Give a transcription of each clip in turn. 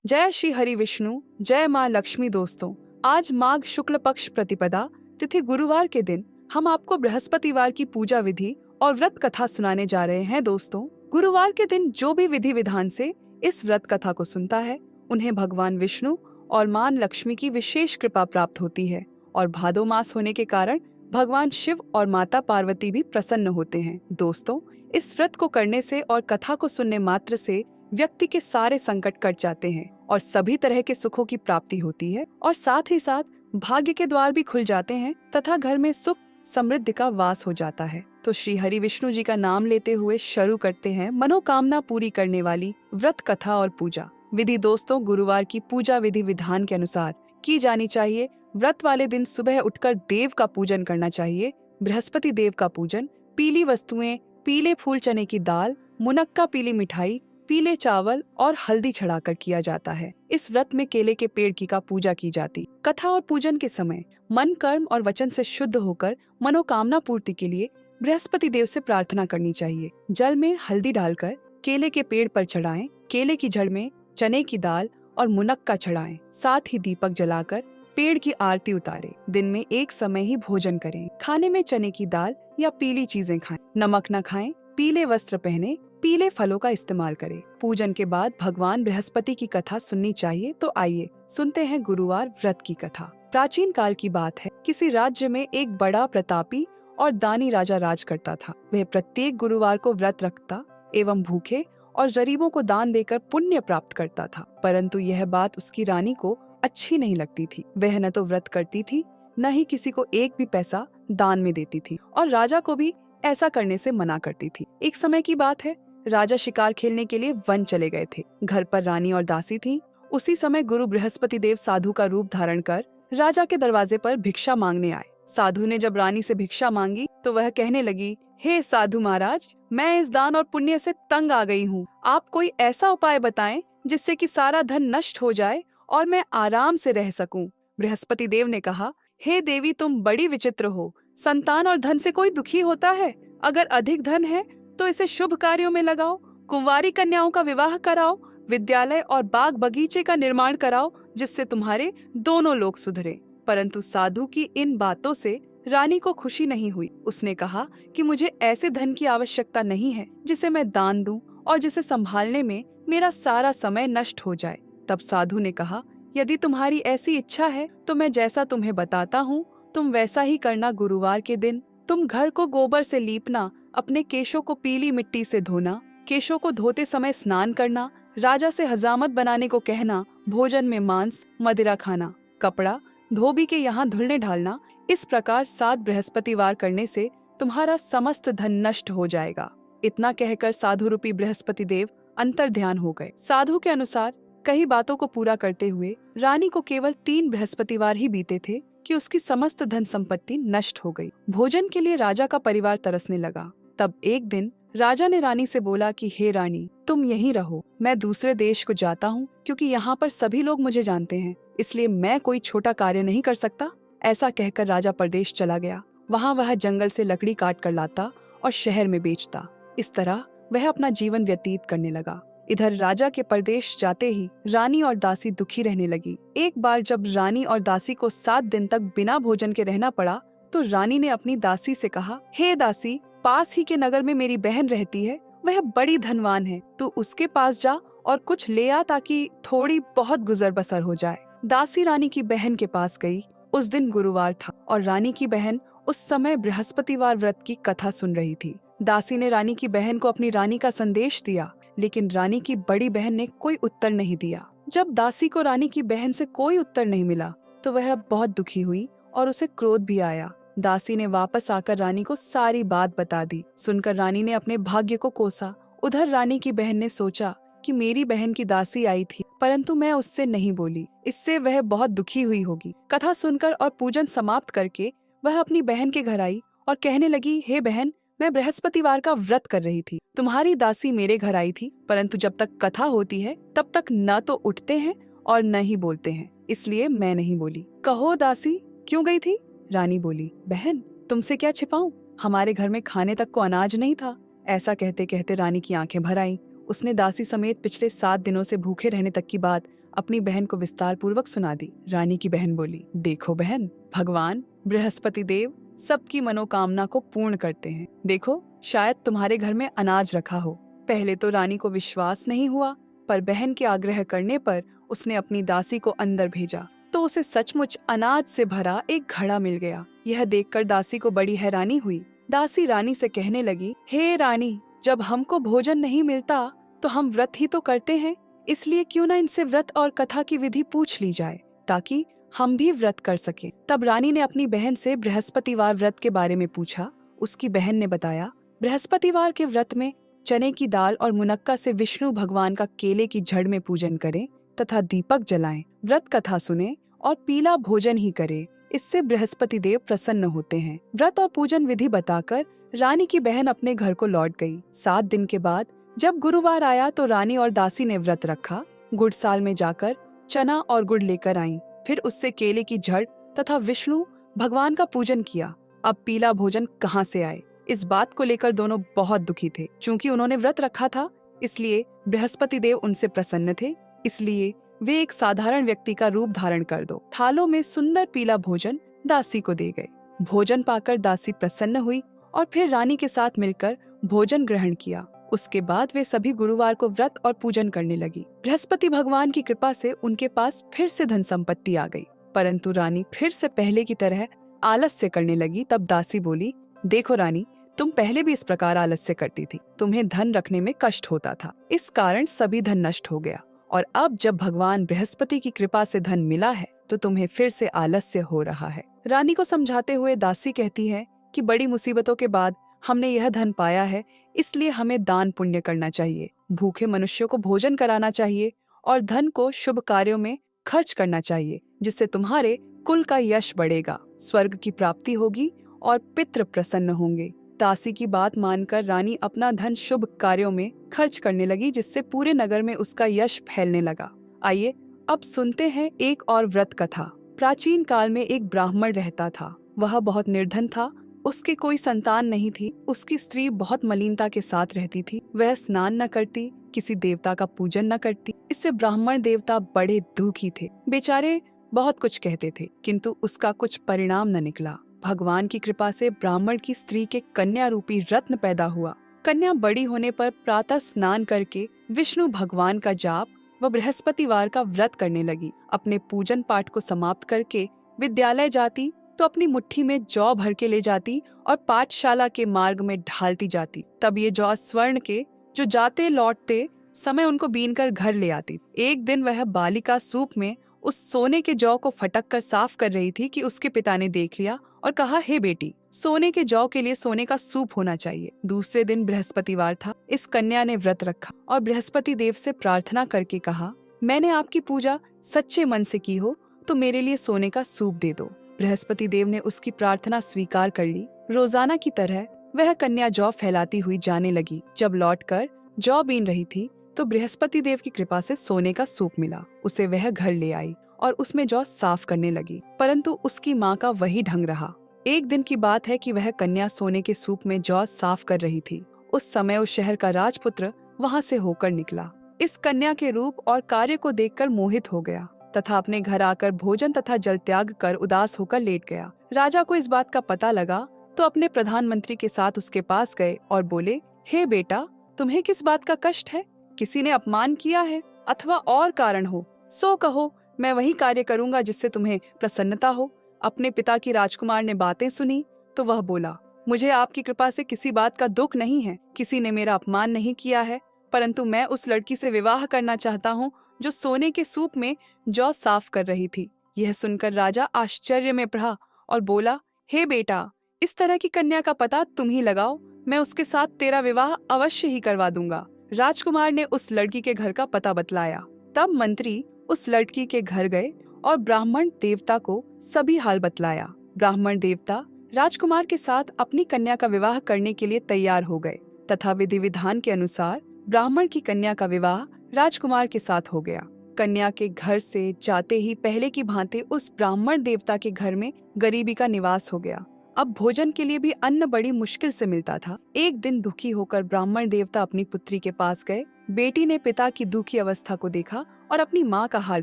जय श्री हरि विष्णु, जय माँ लक्ष्मी। दोस्तों, आज माघ शुक्ल पक्ष प्रतिपदा तिथि गुरुवार के दिन हम आपको बृहस्पतिवार की पूजा विधि और व्रत कथा सुनाने जा रहे हैं। दोस्तों, गुरुवार के दिन जो भी विधि विधान से इस व्रत कथा को सुनता है, उन्हें भगवान विष्णु और माँ लक्ष्मी की विशेष कृपा प्राप्त होती है और भादो मास होने के कारण भगवान शिव और माता पार्वती भी प्रसन्न होते हैं। दोस्तों, इस व्रत को करने से और कथा को सुनने मात्र से व्यक्ति के सारे संकट कट जाते हैं और सभी तरह के सुखों की प्राप्ति होती है और साथ ही साथ भाग्य के द्वार भी खुल जाते हैं तथा घर में सुख समृद्धि का वास हो जाता है। तो श्री हरि विष्णु जी का नाम लेते हुए शुरू करते हैं मनोकामना पूरी करने वाली व्रत कथा और पूजा विधि। दोस्तों, गुरुवार की पूजा विधि विधान के अनुसार की जानी चाहिए। व्रत वाले दिन सुबह उठकर देव का पूजन करना चाहिए। बृहस्पति देव का पूजन पीली वस्तुएं, पीले फूल, चने की दाल, मुनक्का, पीली मिठाई, पीले चावल और हल्दी चढ़ाकर किया जाता है। इस व्रत में केले के पेड़ की का पूजा की जाती। कथा और पूजन के समय मन, कर्म और वचन से शुद्ध होकर मनोकामना पूर्ति के लिए बृहस्पति देव से प्रार्थना करनी चाहिए। जल में हल्दी डालकर केले के पेड़ पर चढ़ाएं। केले की जड़ में चने की दाल और मुनक्का चढ़ाएं। साथ ही दीपक जलाकर पेड़ की आरती उतारें। दिन में एक समय ही भोजन करें। खाने में चने की दाल या पीली चीजें खाएं। नमक न खाएं। पीले वस्त्र पहने, पीले फलों का इस्तेमाल करें। पूजन के बाद भगवान बृहस्पति की कथा सुननी चाहिए। तो आइए सुनते हैं गुरुवार व्रत की कथा। प्राचीन काल की बात है। किसी राज्य में एक बड़ा प्रतापी और दानी राजा राज करता था। वह प्रत्येक गुरुवार को व्रत रखता एवं भूखे और गरीबों को दान देकर पुण्य प्राप्त करता था। परंतु यह बात उसकी रानी को अच्छी नहीं लगती थी। वह न तो व्रत करती थी, न ही किसी को एक भी पैसा दान में देती थी और राजा को भी ऐसा करने से मना करती थी। एक समय की बात है, राजा शिकार खेलने के लिए वन चले गए थे। घर पर रानी और दासी थी। उसी समय गुरु बृहस्पति देव साधु का रूप धारण कर राजा के दरवाजे पर भिक्षा मांगने आए। साधु ने जब रानी से भिक्षा मांगी तो वह कहने लगी, हे साधु महाराज, मैं इस दान और पुण्य से तंग आ गई हूँ। आप कोई ऐसा उपाय बताएं जिससे कि सारा धन नष्ट हो जाए और मैं आराम से रह सकूं। बृहस्पति देव ने कहा, हे देवी, तुम बड़ी विचित्र हो। संतान और धन से कोई दुखी होता है? अगर अधिक धन है तो इसे शुभ कार्यों में लगाओ। कुंवारी कन्याओं का विवाह कराओ। विद्यालय और बाग बगीचे का निर्माण कराओ, जिससे तुम्हारे दोनों लोग सुधरे। परंतु साधु की इन बातों से रानी को खुशी नहीं हुई। उसने कहा कि मुझे ऐसे धन की आवश्यकता नहीं है जिसे मैं दान दूं और जिसे संभालने में मेरा सारा समय नष्ट हो जाए। तब साधु ने कहा, यदि तुम्हारी ऐसी इच्छा है तो मैं जैसा तुम्हें बताता हूँ तुम वैसा ही करना। गुरुवार के दिन तुम घर को गोबर से लीपना, अपने केशों को पीली मिट्टी से धोना, केशों को धोते समय स्नान करना, राजा से हजामत बनाने को कहना, भोजन में मांस मदिरा खाना, कपड़ा धोबी के यहाँ धुलने ढालना। इस प्रकार 7 बृहस्पतिवार करने से तुम्हारा समस्त धन नष्ट हो जाएगा। इतना कहकर साधु रूपी बृहस्पति देव अंतर ध्यान हो गए। साधु के अनुसार कई बातों को पूरा करते हुए रानी को केवल 3 बृहस्पतिवार ही बीते थे कि उसकी समस्त धन संपत्ति नष्ट हो गई। भोजन के लिए राजा का परिवार तरसने लगा। तब एक दिन राजा ने रानी से बोला कि हे रानी, तुम यहीं रहो, मैं दूसरे देश को जाता हूँ, क्योंकि यहाँ पर सभी लोग मुझे जानते हैं, इसलिए मैं कोई छोटा कार्य नहीं कर सकता। ऐसा कहकर राजा परदेश चला गया। वहाँ वह जंगल से लकड़ी काट कर लाता और शहर में बेचता। इस तरह वह अपना जीवन व्यतीत करने लगा। इधर राजा के परदेश जाते ही रानी और दासी दुखी रहने लगी। एक बार जब रानी और दासी को 7 दिन तक बिना भोजन के रहना पड़ा तो रानी ने अपनी दासी से कहा, हे दासी, पास ही के नगर में मेरी बहन रहती है, वह बड़ी धनवान है, तू उसके पास जा और कुछ ले आ ताकि थोड़ी बहुत गुजर बसर हो जाए। दासी रानी की बहन के पास गई। उस दिन गुरुवार था और रानी की बहन उस समय बृहस्पतिवार व्रत की कथा सुन रही थी। दासी ने रानी की बहन को अपनी रानी का संदेश दिया, लेकिन रानी की बड़ी बहन ने कोई उत्तर नहीं दिया। जब दासी को रानी की बहन से कोई उत्तर नहीं मिला तो वह बहुत दुखी हुई और उसे क्रोध भी आया। दासी ने वापस आकर रानी को सारी बात बता दी। सुनकर रानी ने अपने भाग्य को कोसा। उधर रानी की बहन ने सोचा कि मेरी बहन की दासी आई थी, परंतु मैं उससे नहीं बोली, इससे वह बहुत दुखी हुई होगी। कथा सुनकर और पूजन समाप्त करके वह अपनी बहन के घर आई और कहने लगी, हे बहन, मैं बृहस्पतिवार का व्रत कर रही थी। तुम्हारी दासी मेरे घर आई थी, परंतु जब तक कथा होती है तब तक न तो उठते हैं और न ही बोलते हैं, इसलिए मैं नहीं बोली। कहो दासी, क्यों गई थी? रानी बोली, बहन, तुमसे क्या छिपाऊं, हमारे घर में खाने तक को अनाज नहीं था। ऐसा कहते कहते रानी की आंखें भर आईं। उसने दासी समेत पिछले 7 दिनों से भूखे रहने तक की बात अपनी बहन को विस्तार पूर्वक सुना दी। रानी की बहन बोली, देखो बहन, भगवान बृहस्पति देव सबकी मनोकामना को पूर्ण करते हैं। देखो, शायद तुम्हारे घर में अनाज रखा हो। पहले तो रानी को विश्वास नहीं हुआ, पर बहन के आग्रह करने पर उसने अपनी दासी को अंदर भेजा तो उसे सचमुच अनाज से भरा एक घड़ा मिल गया। यह देखकर दासी को बड़ी हैरानी हुई। दासी रानी से कहने लगी, हे रानी, जब हमको भोजन नहीं मिलता तो हम व्रत ही तो करते हैं, इसलिए क्यों ना इनसे व्रत और कथा की विधि पूछ ली जाए ताकि हम भी व्रत कर सकें। तब रानी ने अपनी बहन से बृहस्पतिवार व्रत के बारे में पूछा। उसकी बहन ने बताया, बृहस्पतिवार के व्रत में चने की दाल और मुनक्का से विष्णु भगवान का केले की जड़ में पूजन करें तथा दीपक जलाएं, व्रत कथा सुने और पीला भोजन ही करे। इससे बृहस्पति देव प्रसन्न होते हैं। व्रत और पूजन विधि बताकर रानी की बहन अपने घर को लौट गई। 7 दिन के बाद जब गुरुवार आया तो रानी और दासी ने व्रत रखा। गुड़साल में जाकर चना और गुड़ लेकर आईं, फिर उससे केले की जड़ तथा विष्णु भगवान का पूजन किया। अब पीला भोजन कहाँ से आए, इस बात को लेकर दोनों बहुत दुखी थे। चूंकि उन्होंने व्रत रखा था, इसलिए बृहस्पति देव उनसे प्रसन्न थे। इसलिए वे एक साधारण व्यक्ति का रूप धारण कर दो थालों में सुंदर पीला भोजन दासी को दे गए। भोजन पाकर दासी प्रसन्न हुई और फिर रानी के साथ मिलकर भोजन ग्रहण किया। उसके बाद वे सभी गुरुवार को व्रत और पूजन करने लगी। बृहस्पति भगवान की कृपा से उनके पास फिर से धन संपत्ति आ गई, परंतु रानी फिर से पहले की तरह आलस्य करने लगी। तब दासी बोली, देखो रानी, तुम पहले भी इस प्रकार आलस्य करती थी, तुम्हें धन रखने में कष्ट होता था, इस कारण सभी धन नष्ट हो गया, और अब जब भगवान बृहस्पति की कृपा से धन मिला है तो तुम्हें फिर से आलस्य हो रहा है। रानी को समझाते हुए दासी कहती है कि बड़ी मुसीबतों के बाद हमने यह धन पाया है, इसलिए हमें दान पुण्य करना चाहिए, भूखे मनुष्यों को भोजन कराना चाहिए और धन को शुभ कार्यों में खर्च करना चाहिए, जिससे तुम्हारे कुल का यश बढ़ेगा, स्वर्ग की प्राप्ति होगी और पितृ प्रसन्न होंगे। दासी की बात मानकर रानी अपना धन शुभ कार्यों में खर्च करने लगी, जिससे पूरे नगर में उसका यश फैलने लगा। आइए अब सुनते हैं एक और व्रत कथा। प्राचीन काल में एक ब्राह्मण रहता था। वह बहुत निर्धन था, उसके कोई संतान नहीं थी। उसकी स्त्री बहुत मलिनता के साथ रहती थी। वह स्नान न करती, किसी देवता का पूजन न करती। इससे ब्राह्मण देवता बड़े दुखी थे। बेचारे बहुत कुछ कहते थे, किंतु उसका कुछ परिणाम न निकला। भगवान की कृपा से ब्राह्मण की स्त्री के कन्या रूपी रत्न पैदा हुआ। कन्या बड़ी होने पर प्रातः स्नान करके विष्णु भगवान का जाप व बृहस्पतिवार का व्रत करने लगी। अपने पूजन पाठ को समाप्त करके विद्यालय जाती तो अपनी मुट्ठी में जौ भर के ले जाती और पाठशाला के मार्ग में ढालती जाती। तब ये जौ स्वर्ण के जो जाते लौटते समय उनको बीनकर घर ले आती। एक दिन वह बालिका सूप में उस सोने के जौ को फटक कर साफ कर रही थी कि उसके पिता ने देख लिया और कहा, हे बेटी, सोने के जौ के लिए सोने का सूप होना चाहिए। दूसरे दिन बृहस्पतिवार था। इस कन्या ने व्रत रखा और बृहस्पति देव से प्रार्थना करके कहा, मैंने आपकी पूजा सच्चे मन से की हो तो मेरे लिए सोने का सूप दे दो। बृहस्पति देव ने उसकी प्रार्थना स्वीकार कर ली। रोजाना की तरह वह कन्या जौ फैलाती हुई जाने लगी। जब लौटकर जौ बीन रही थी तो बृहस्पति देव की कृपा से सोने का सूप मिला। उसे वह घर ले आई और उसमें जौ साफ करने लगी, परंतु उसकी माँ का वही ढंग रहा। एक दिन की बात है कि वह कन्या सोने के सूप में जौ साफ कर रही थी। उस समय उस शहर का राजपुत्र वहाँ से होकर निकला। इस कन्या के रूप और कार्य को देखकर मोहित हो गया तथा अपने घर आकर भोजन तथा जल त्याग कर उदास होकर लेट गया। राजा को इस बात का पता लगा तो अपने प्रधानमंत्री के साथ उसके पास गए और बोले, हे बेटा, तुम्हें किस बात का कष्ट है? किसी ने अपमान किया है अथवा और कारण हो, सो कहो, मैं वही कार्य करूंगा जिससे तुम्हें प्रसन्नता हो। अपने पिता की राजकुमार ने बातें सुनी तो वह बोला, मुझे आपकी कृपा से किसी बात का दुख नहीं है। किसी ने मेरा अपमान नहीं किया है, परंतु मैं उस लड़की से विवाह करना चाहता हूँ जो सोने के सूप में जौ साफ कर रही थी। यह सुनकर राजा आश्चर्य में पड़ा और बोला, हे बेटा, इस तरह की कन्या का पता तुम ही लगाओ, मैं उसके साथ तेरा विवाह अवश्य ही करवा दूंगा। राजकुमार ने उस लड़की के घर का पता बतलाया। तब मंत्री उस लड़की के घर गए और ब्राह्मण देवता को सभी हाल बतलाया। ब्राह्मण देवता राजकुमार के साथ अपनी कन्या का विवाह करने के लिए तैयार हो गए तथा विधि विधान के अनुसार ब्राह्मण की कन्या का विवाह राजकुमार के साथ हो गया। कन्या के घर से जाते ही पहले की भांति उस ब्राह्मण देवता के घर में गरीबी का निवास हो गया। अब भोजन के लिए भी अन्न बड़ी मुश्किल से मिलता था। एक दिन दुखी होकर ब्राह्मण देवता अपनी पुत्री के पास गए बेटी ने पिता की दुखी अवस्था को देखा और अपनी माँ का हाल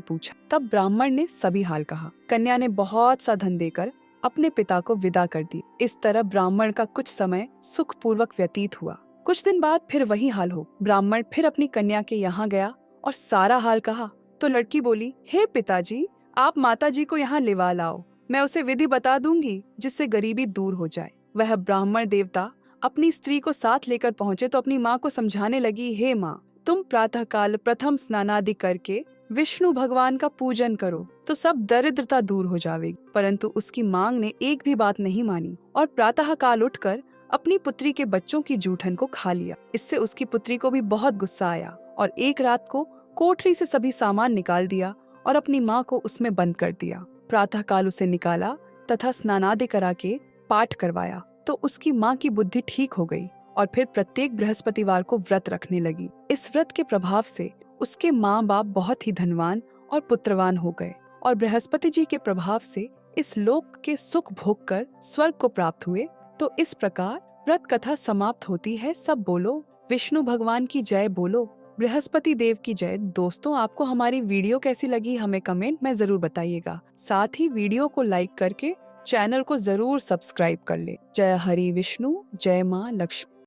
पूछा। तब ब्राह्मण ने सभी हाल कहा। कन्या ने बहुत सा धन देकर अपने पिता को विदा कर दी। इस तरह ब्राह्मण का कुछ समय सुखपूर्वक व्यतीत हुआ। कुछ दिन बाद फिर वही हाल हो। ब्राह्मण फिर अपनी कन्या के यहाँ गया और सारा हाल कहा तो लड़की बोली, हे पिताजी, आप माताजी को यहाँ लिवा लाओ, मैं उसे विधि बता दूंगी जिससे गरीबी दूर हो जाए। वह ब्राह्मण देवता अपनी स्त्री को साथ लेकर पहुंचे तो अपनी माँ को समझाने लगी, हे माँ, तुम प्रातःकाल प्रथम स्नानादि करके विष्णु भगवान का पूजन करो तो सब दरिद्रता दूर हो जाएगी। परंतु उसकी मांग ने एक भी बात नहीं मानी और प्रातःकाल उठकर अपनी पुत्री के बच्चों की जूठन को खा लिया। इससे उसकी पुत्री को भी बहुत गुस्सा आया और एक रात को कोठरी से सभी सामान निकाल दिया और अपनी माँ को उसमें बंद कर दिया। प्रातःकाल उसे निकाला तथा स्नानादि करा के पाठ करवाया तो उसकी माँ की बुद्धि ठीक हो गई और फिर प्रत्येक बृहस्पतिवार को व्रत रखने लगी। इस व्रत के प्रभाव से उसके माँ बाप बहुत ही धनवान और पुत्रवान हो गए और बृहस्पति जी के प्रभाव से इस लोक के सुख भोग कर स्वर्ग को प्राप्त हुए। तो इस प्रकार व्रत कथा समाप्त होती है। सब बोलो विष्णु भगवान की जय, बोलो बृहस्पति देव की जय। दोस्तों, आपको हमारी वीडियो कैसी लगी हमें कमेंट में जरूर बताइएगा। साथ ही वीडियो को लाइक करके चैनल को जरूर सब्सक्राइब कर ले। जय हरि विष्णु, जय माँ लक्ष्मी।